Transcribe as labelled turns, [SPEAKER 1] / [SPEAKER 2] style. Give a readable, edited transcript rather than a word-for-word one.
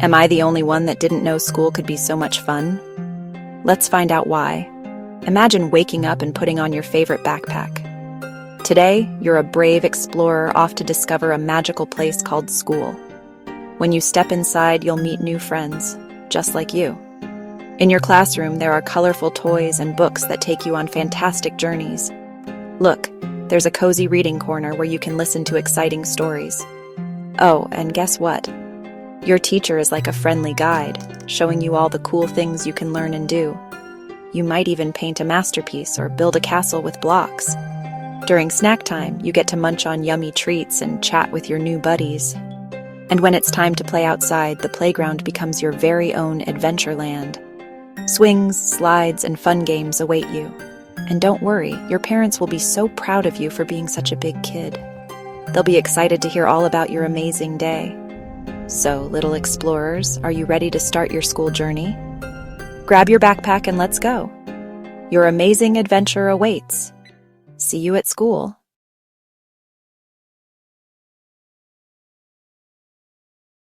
[SPEAKER 1] Am I the only one that didn't know school could be so much fun? Let's find out why. Imagine waking up and putting on your favorite backpack. Today, you're a brave explorer off to discover a magical place called school. When you step inside, you'll meet new friends, just like you. In your classroom, there are colorful toys and books that take you on fantastic journeys. Look, there's a cozy reading corner where you can listen to exciting stories. Oh, and guess what? Your teacher is like a friendly guide, showing you all the cool things you can learn and do. You might even paint a masterpiece or build a castle with blocks. During snack time, you get to munch on yummy treats and chat with your new buddies. And when it's time to play outside, the playground becomes your very own adventure land. Swings, slides, and fun games await you. And don't worry, your parents will be so proud of you for being such a big kid. They'll be excited to hear all about your amazing day. So, little explorers, are you ready to start your school journey? Grab your backpack and let's go. Your amazing adventure awaits. See you at school.